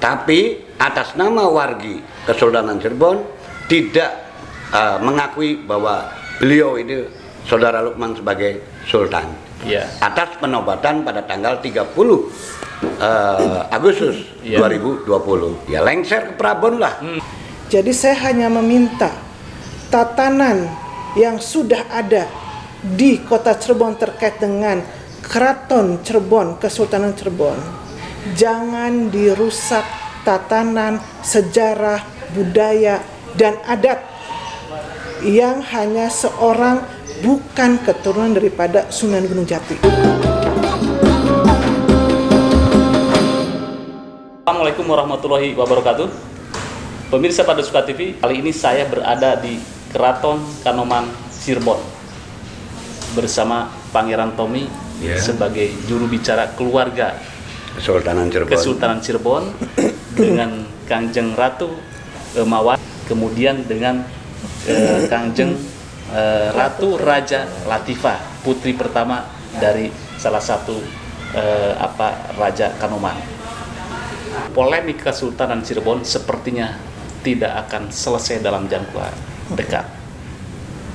Tapi atas nama wargi Kesultanan Cirebon tidak mengakui bahwa beliau ini Saudara Lukman sebagai Sultan. Ya. Atas penobatan pada tanggal 30 Agustus 2020. Ya lengser ke Prabon lah. Jadi saya hanya meminta tatanan yang sudah ada di kota Cirebon terkait dengan Keraton Cirebon, Kesultanan Cirebon, jangan dirusak tatanan, sejarah, budaya, dan adat yang hanya seorang bukan keturunan daripada Sunan Gunung Jati. Assalamualaikum warahmatullahi wabarakatuh. Pemirsa Pada Suka TV, kali ini saya berada di Keraton Kanoman Cirebon bersama Pangeran Tommy sebagai juru bicara keluarga Kesultanan Cirebon dengan Kangjeng Ratu Mawar, kemudian dengan Kangjeng Ratu Raja Latifah, putri pertama dari salah satu Raja Kanoman. Polemik Kesultanan Cirebon sepertinya tidak akan selesai dalam jangka dekat.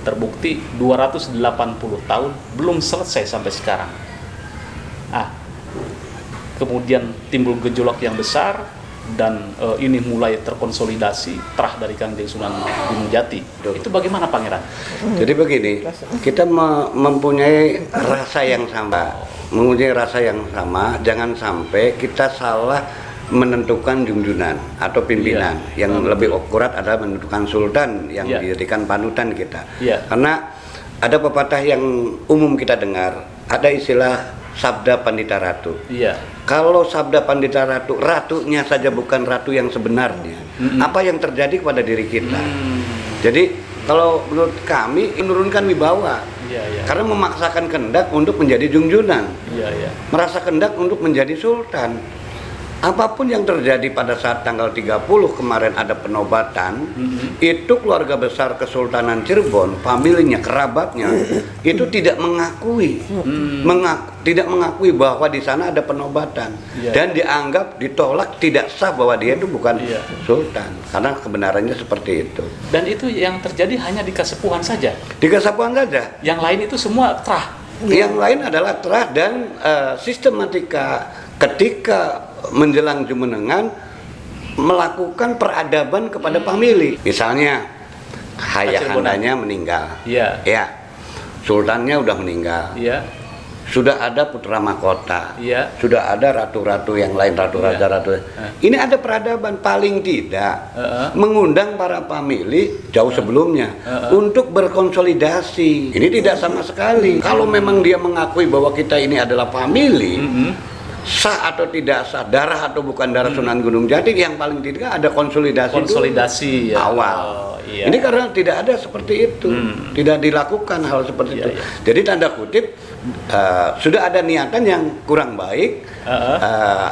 Terbukti 280 tahun belum selesai sampai sekarang. Kemudian timbul gejolak yang besar dan ini mulai terkonsolidasi terah dari Kangjeng Sunan Gunung Jati. Itu bagaimana Pangeran? Jadi begini, kita mempunyai rasa yang sama, jangan sampai kita salah menentukan junjunan atau pimpinan. Yang lebih akurat adalah menentukan sultan yang dijadikan panutan kita. Karena ada pepatah yang umum kita dengar, ada istilah sabda Pandita Ratu. Kalau sabda Pandita Ratu, ratunya saja bukan ratu yang sebenarnya, apa yang terjadi kepada diri kita? Jadi kalau menurut kami menurunkan wibawa, karena memaksakan kehendak untuk menjadi junjunan, merasa kehendak untuk menjadi sultan. Apapun yang terjadi pada saat tanggal 30 kemarin ada penobatan, itu keluarga besar Kesultanan Cirebon, familinya, kerabatnya, itu tidak mengakui, tidak mengakui bahwa di sana ada penobatan, dan dianggap ditolak, tidak sah bahwa dia itu bukan sultan, karena kebenarannya seperti itu. Dan itu yang terjadi hanya di Kasepuhan saja. Di Kasepuhan saja. Yang lain itu semua terah. Yang lain adalah terah dan sistematika ketika menjelang Jumenengan melakukan peradaban kepada famili. Misalnya ayahandanya meninggal, sultannya udah meninggal, sudah ada putra mahkota, sudah ada ratu-ratu yang lain, ratu raja-ratu. Ini ada peradaban, paling tidak mengundang para famili jauh sebelumnya untuk berkonsolidasi. Ini tidak sama sekali. Kalau memang dia mengakui bahwa kita ini adalah famili, sah atau tidak sah, darah atau bukan darah Sunan Gunung Jati, yang paling tidak ada konsolidasi awal. Ini karena tidak ada seperti itu, tidak dilakukan hal seperti itu. Jadi tanda kutip sudah ada niatan yang kurang baik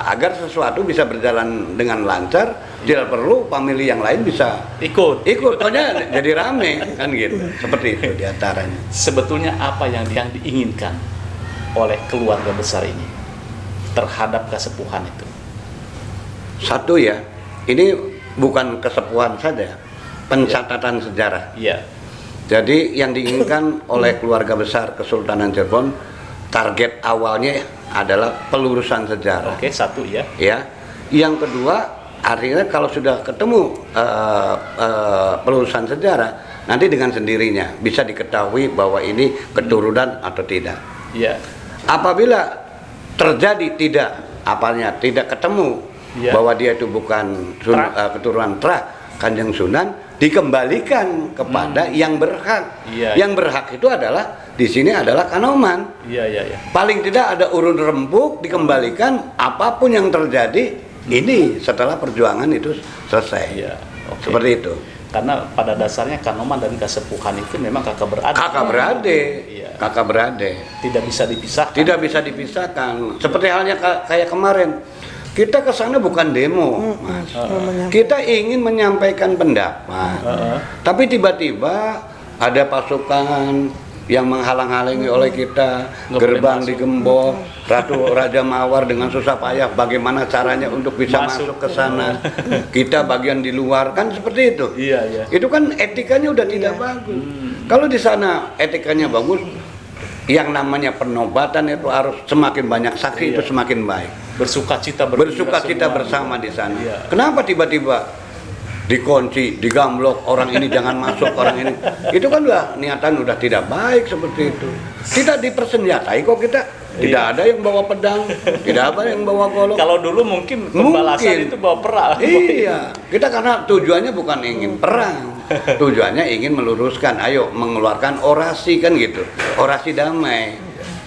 agar sesuatu bisa berjalan dengan lancar. Tidak perlu famili yang lain bisa ikut, pokoknya jadi rame kan gitu. Seperti itu diantaranya. Sebetulnya apa yang diinginkan oleh keluarga besar ini terhadap kesepuhan itu? Satu ya, ini bukan kesepuhan saja, pencatatan sejarah. Jadi yang diinginkan oleh keluarga besar Kesultanan Cirebon, target awalnya adalah pelurusan sejarah. Satu ya. Yang kedua, artinya kalau sudah ketemu pelurusan sejarah, nanti dengan sendirinya bisa diketahui bahwa ini keturunan atau tidak. Apabila terjadi tidak ketemu bahwa dia itu bukan keturunan terah Kanjeng Sunan, dikembalikan kepada yang berhak. Yang berhak itu adalah di sini adalah Kanoman. Paling tidak ada urun rembuk, dikembalikan, apapun yang terjadi ini setelah perjuangan itu selesai. Seperti itu. Karena pada dasarnya Kanoman dan Kasepuhan itu memang kakak beradik. Tidak bisa dipisahkan. Seperti halnya kayak kemarin. Kita ke sana bukan demo, Mas. Kita ingin menyampaikan pendapat. Tapi tiba-tiba ada pasukan yang menghalang-halangi oleh kita, gerbang digembok, Raja Mawar dengan susah payah bagaimana caranya untuk bisa masuk ke sana. Kita bagian di luar, kan seperti itu. Iya. Itu kan etikanya udah tidak bagus. Kalau di sana etikanya bagus, yang namanya penobatan itu harus semakin banyak saksi, itu semakin baik. Bersukacita bersama di sana. Iya. Kenapa tiba-tiba dikunci, digamblok, orang ini jangan masuk, orang ini? Itu kan udah niatan udah tidak baik seperti itu. Tidak dipersenjatai kok kita. Tidak ada yang bawa pedang, tidak ada yang bawa golok. Kalau dulu mungkin pembalasan itu bawa perang. Iya, kita karena tujuannya bukan ingin perang. Tujuannya ingin meluruskan, ayo mengeluarkan orasi kan gitu. Orasi damai.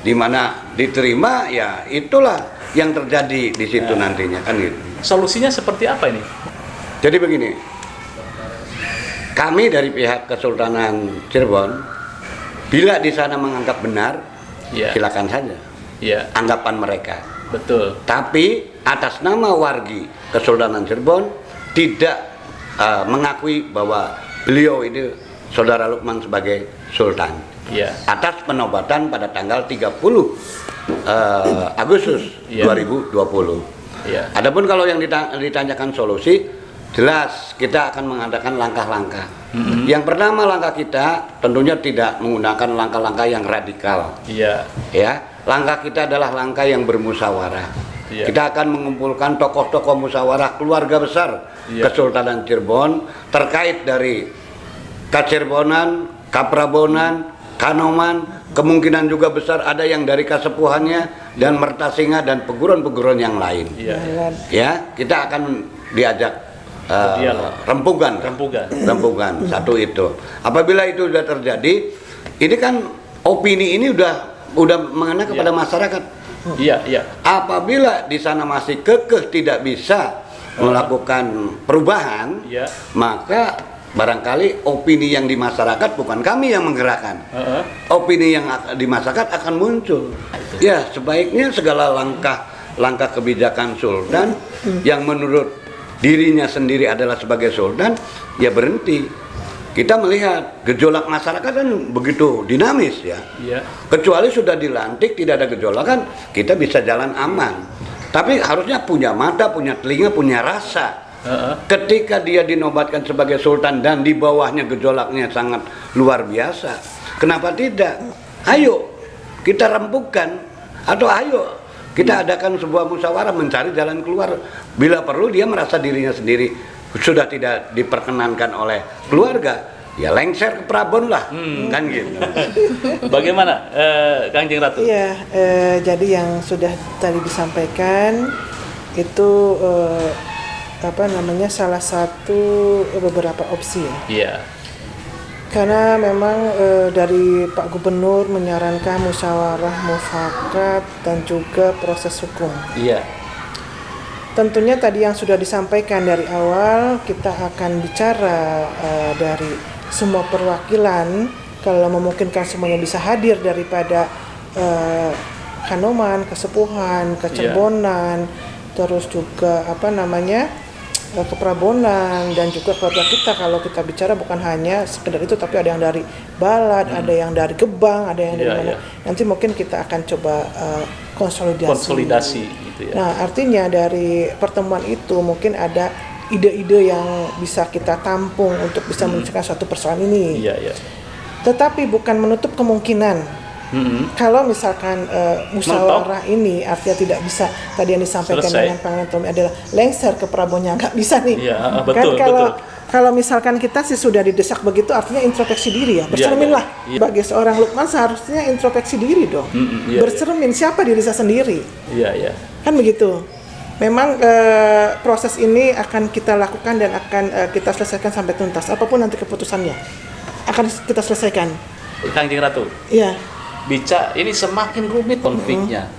Di mana diterima, ya itulah yang terjadi di situ nantinya kan gitu. Solusinya seperti apa ini? Jadi begini, kami dari pihak Kesultanan Cirebon, bila di sana menganggap benar, silakan saja, anggapan mereka. Betul. Tapi atas nama wargi Kesultanan Cirebon tidak mengakui bahwa beliau ini Saudara Lukman sebagai Sultan. Atas penobatan pada tanggal 30 Agustus 2020. Adapun kalau yang ditanyakan solusi, jelas kita akan mengadakan langkah-langkah. Yang pertama, langkah kita tentunya tidak menggunakan langkah-langkah yang radikal. Ya, langkah kita adalah langkah yang bermusyawarah. Kita akan mengumpulkan tokoh-tokoh musyawarah keluarga besar Kesultanan Cirebon terkait dari Kacirebonan, Kaprabonan, Kanoman, kemungkinan juga besar ada yang dari Kasepuhannya dan Mertasinga dan peguruan-peguruan yang lain. Ya, kita akan diajak rempugan satu itu. Apabila itu sudah terjadi, ini kan opini ini udah mengena kepada masyarakat. Apabila di sana masih kekeh tidak bisa melakukan perubahan, maka barangkali opini yang di masyarakat bukan kami yang menggerakkan. Opini yang di masyarakat akan muncul. Ya, sebaiknya segala langkah kebijakan Sultan yang menurut dirinya sendiri adalah sebagai sultan, ya berhenti. Kita melihat gejolak masyarakat kan begitu dinamis ya. Kecuali sudah dilantik tidak ada gejolakan, kita bisa jalan aman. Tapi harusnya punya mata, punya telinga, punya rasa. Ketika dia dinobatkan sebagai sultan dan di bawahnya gejolaknya sangat luar biasa, kenapa tidak? Ayo kita rempukan, atau ayo kita adakan sebuah musyawarah mencari jalan keluar. Bila perlu dia merasa dirinya sendiri sudah tidak diperkenankan oleh keluarga, ya lengser ke Prabon lah, kan gitu. Bagaimana, Kangjeng Ratu? Iya, jadi yang sudah tadi disampaikan itu salah satu beberapa opsi ya. Karena memang dari Pak Gubernur menyarankan musyawarah mufakat dan juga proses hukum. Tentunya tadi yang sudah disampaikan dari awal, kita akan bicara dari semua perwakilan, kalau memungkinkan semuanya bisa hadir daripada Kanoman, Kasepuhan, Kacirebonan, terus juga Keprabonan dan juga keluarga kita. Kalau kita bicara bukan hanya sekedar itu, tapi ada yang dari Balad, ada yang dari Gebang, ada yang dari mana. Nanti mungkin kita akan coba konsolidasi gitu ya. Nah, artinya dari pertemuan itu mungkin ada ide-ide yang bisa kita tampung untuk bisa menyelesaikan suatu persoalan ini. Tetapi bukan menutup kemungkinan kalau misalkan musyawarah ini artinya tidak bisa, tadi yang disampaikan dengan Pangeran Tommy adalah lengser ke Prabonnya, nggak bisa nih. Betul. Kalau misalkan kita sih sudah didesak begitu, artinya introspeksi diri ya, bercerminlah. Bagi seorang Lukman seharusnya introspeksi diri dong, bercermin siapa diri saya sendiri. Kan begitu. Memang proses ini akan kita lakukan dan akan kita selesaikan sampai tuntas. Apapun nanti keputusannya akan kita selesaikan. Kangjeng Ratu. Ini semakin rumit konfliknya.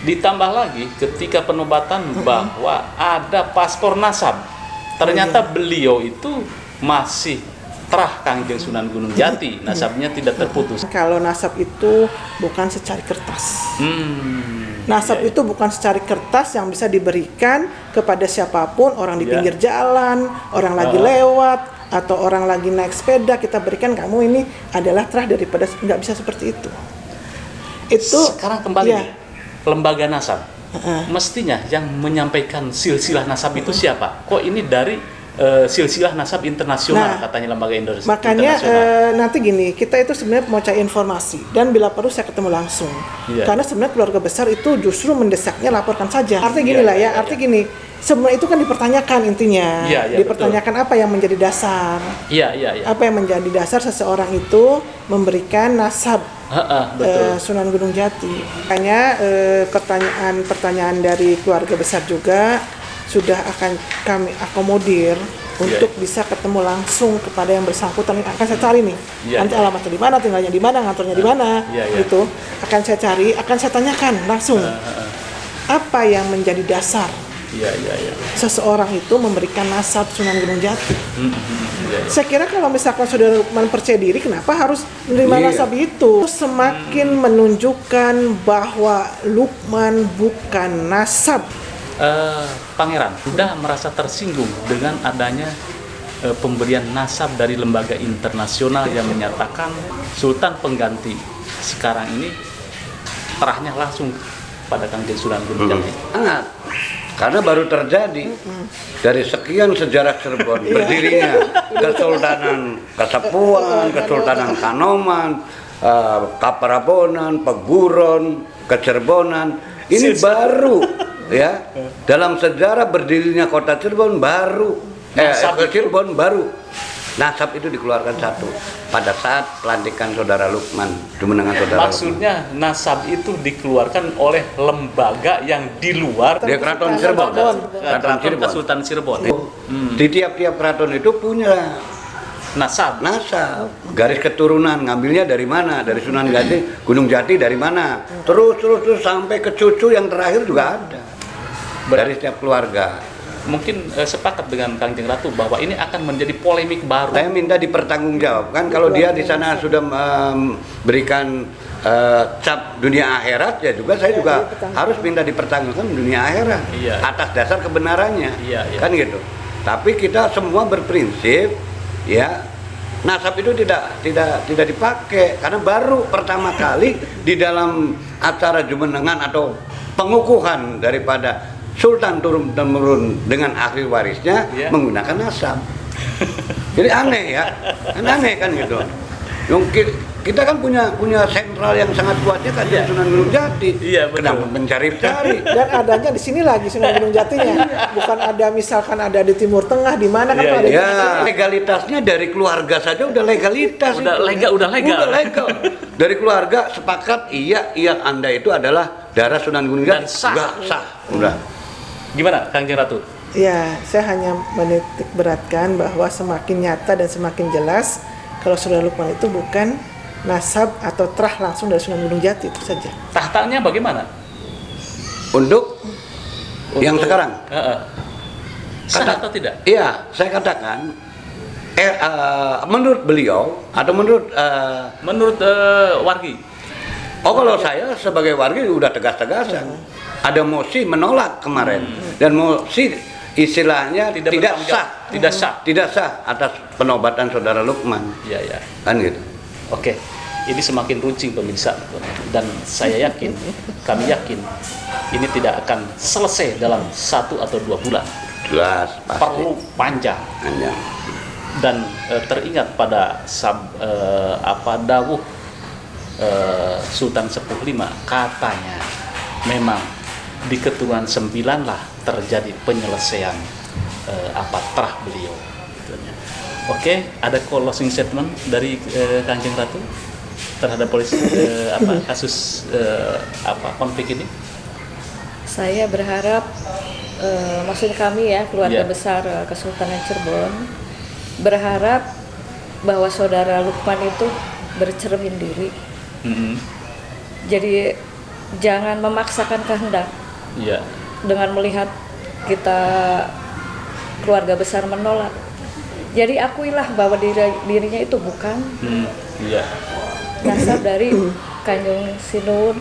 Ditambah lagi ketika penobatan bahwa ada paspor nasab. Ternyata beliau itu masih terah Kangjeng Sunan Gunung Jati, nasabnya tidak terputus. Kalau nasab itu bukan secari kertas. Nasab itu bukan secari kertas yang bisa diberikan kepada siapapun, orang di pinggir jalan, orang lagi lewat, atau orang lagi naik sepeda, kita berikan kamu ini adalah terah daripada, nggak bisa seperti itu. Itu sekarang kembali nih, lembaga nasab. Mestinya yang menyampaikan silsilah nasab itu siapa? Kok ini dari silsilah nasab internasional, katanya lembaga Indonesia. Makanya nanti gini, kita itu sebenarnya mau cari informasi dan bila perlu saya ketemu langsung. Karena sebenarnya keluarga besar itu justru mendesaknya laporkan saja. Artinya gini lah ya, artinya gini, semua itu kan dipertanyakan intinya. Dipertanyakan betul. Apa yang menjadi dasar. Apa yang menjadi dasar seseorang itu memberikan nasab Sunan Gunung Jati. Makanya pertanyaan dari keluarga besar juga sudah akan kami akomodir untuk bisa ketemu langsung kepada yang bersangkutan. Akan saya cari nih, nanti alamatnya di mana, tinggalnya di mana, ngantornya di mana, gitu. Akan saya cari, akan saya tanyakan langsung apa yang menjadi dasar seseorang itu memberikan nasab Sunan Gunung Jati. Saya kira kalau misalkan Saudara Lukman percaya diri, kenapa harus menerima nasab itu? Semakin menunjukkan bahwa Lukman bukan nasab. Pangeran sudah merasa tersinggung dengan adanya pemberian nasab dari lembaga internasional yang menyatakan Sultan pengganti sekarang ini terahnya langsung pada Kangjeng Sunan Gunung Jati. Sangat, karena baru terjadi dari sekian sejarah Cirebon berdirinya Kesultanan Kasepuan, Kesultanan Kanoman, Kaparabonan, Peguron, Kecerbonan. Ini baru ya, dalam sejarah berdirinya kota Cirebon baru Cirebon baru nasab itu dikeluarkan satu pada saat pelantikan Saudara Lukman, jumenengan Saudara maksudnya Lukman. Nasab itu dikeluarkan oleh lembaga yang di luar di Keraton Cirebon, Keraton Kesultanan Cirebon. Di tiap-tiap keraton itu punya nasab, garis keturunan, ngambilnya dari mana? Dari Sunan Gunung Jati dari mana? Terus sampai ke cucu yang terakhir juga ada. Dari setiap keluarga. Mungkin sepakat dengan Kangjeng Ratu bahwa ini akan menjadi polemik baru. Saya minta dipertanggungjawabkan kalau dia di sana sudah memberikan cap dunia akhirat, ya juga saya juga harus minta dipertanggungjawabkan dunia akhirat atas dasar kebenarannya, kan gitu. Tapi kita semua berprinsip, ya nasab itu tidak dipakai karena baru pertama kali di dalam acara jumenengan atau pengukuhan daripada Sultan turun-temurun dengan ahli warisnya menggunakan nasab. Jadi aneh ya, aneh kan gitu. Kita kan punya sentral yang sangat kuatnya kan di Sunan Gunung Jati. Kenapa mencari-cari? Dan adanya di sini lagi Sunan Gunung Jatinya. Bukan ada misalkan ada di Timur Tengah di mana kan ada. Ya, legalitasnya dari keluarga saja udah legalitas. Udah legal. Dari keluarga sepakat iya Anda itu adalah darah Sunan Gunung Jati. Sah. Udah. Gimana Kangjeng Ratu? Ya, saya hanya menitik beratkan bahwa semakin nyata dan semakin jelas kalau Saudara Lukman itu bukan nasab atau terah langsung dari Sunan Gunung Jati, itu saja. Tahtanya bagaimana? Untuk yang sekarang? Sah atau tidak? Iya, saya katakan menurut beliau atau menurut wargi. Kalau saya sebagai wargi udah tegas-tegasan. Ada mosi menolak kemarin dan mosi istilahnya tidak sah atas penobatan Saudara Lukman. Iya. Kan gitu. Oke. Ini semakin runcing pemirsa dan kami yakin ini tidak akan selesai dalam 1 atau 2 bulan. Jelas, pasti. Perlu panjang. Dan teringat pada dawuh Sultan Sepuh V, katanya memang di keturunan 9 lah terjadi penyelesaian terah beliau. Oke, ada closing statement dari Kangjeng Ratu terhadap kasus konflik ini? Saya berharap maksud kami ya keluarga besar Kesultanan Cirebon berharap bahwa Saudara Lukman itu bercermin diri. Jadi jangan memaksakan kehendak. Dengan melihat kita keluarga besar menolak. Jadi akuilah bahwa dirinya itu bukan nasab dari Kanjeng Sinun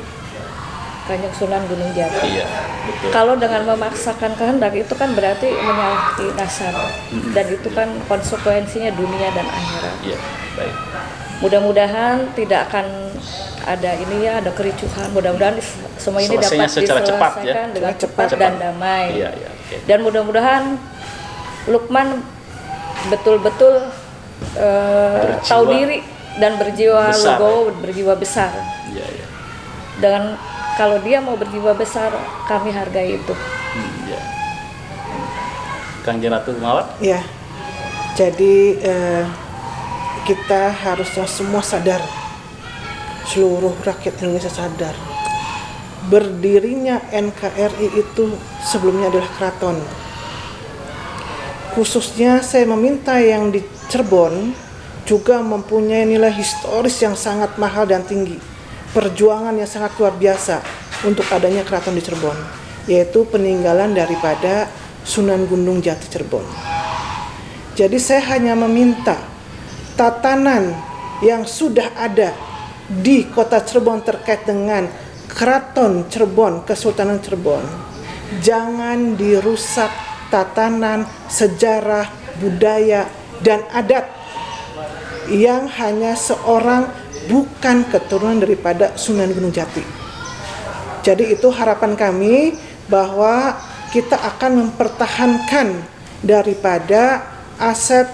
Kanjeng Sunan Gunung Jati. Iya, betul. Kalau dengan memaksakan kehendak itu kan berarti menyalahi nasab, dan itu kan konsekuensinya dunia dan akhirat. Iya, baik. Mudah-mudahan tidak akan ada ini ya, ada kericuhan. Mudah-mudahan semua ini dapat secara cepat, ya? dengan cepat dan damai. Iya, iya, okay. Dan mudah-mudahan Lukman betul-betul tahu diri dan berjiwa legowo, berjiwa besar. Iya, iya. Dengan kalau dia mau berjiwa besar, kami hargai itu. Iya. Kang Jenatu Mawar? Ya, jadi kita harusnya semua sadar, seluruh rakyat Indonesia sadar, berdirinya NKRI itu sebelumnya adalah keraton. Khususnya saya meminta yang di Cirebon juga mempunyai nilai historis yang sangat mahal dan tinggi, perjuangan yang sangat luar biasa untuk adanya keraton di Cirebon, yaitu peninggalan daripada Sunan Gunung Jati Cirebon. Jadi saya hanya meminta tatanan yang sudah ada di kota Cirebon terkait dengan Keraton Cirebon, Kesultanan Cirebon, jangan dirusak tatanan, sejarah, budaya, dan adat yang hanya seorang bukan keturunan daripada Sunan Gunung Jati. Jadi itu harapan kami bahwa kita akan mempertahankan daripada aset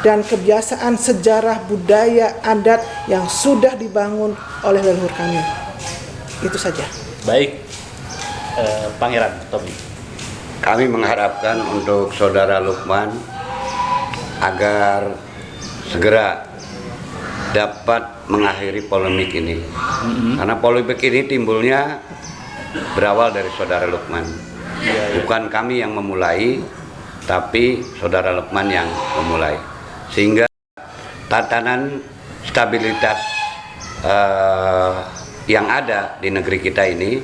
dan kebiasaan sejarah, budaya, adat yang sudah dibangun oleh leluhur kami. Itu saja. Baik, Pangeran Tommy. Kami mengharapkan untuk Saudara Lukman agar segera dapat mengakhiri polemik ini. Karena polemik ini timbulnya berawal dari Saudara Lukman. Bukan kami yang memulai, tapi Saudara Lukman yang memulai. Sehingga tatanan stabilitas yang ada di negeri kita ini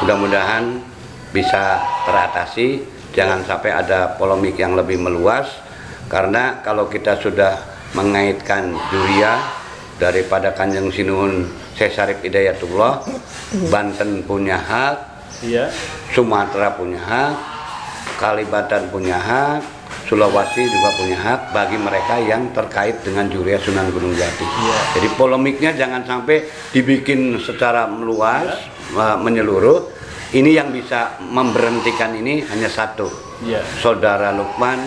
mudah-mudahan bisa teratasi. Jangan sampai ada polemik yang lebih meluas, karena kalau kita sudah mengaitkan Juria daripada Kanjeng Sinuhun Syekh Syarif Hidayatullah, Banten punya hak, Sumatera punya hak, Kalimantan punya hak, Sulawesi juga punya hak bagi mereka yang terkait dengan Juria Sunan Gunung Jati. Jadi polemiknya jangan sampai dibikin secara meluas, menyeluruh. Ini yang bisa memberhentikan ini hanya satu, Saudara Lukman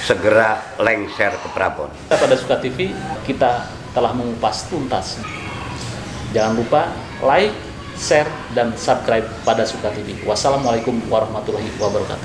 segera lengser ke Prabon. Pada Suka TV kita telah mengupas tuntas. Jangan lupa like, share, dan subscribe pada Suka TV. Wassalamualaikum warahmatullahi wabarakatuh.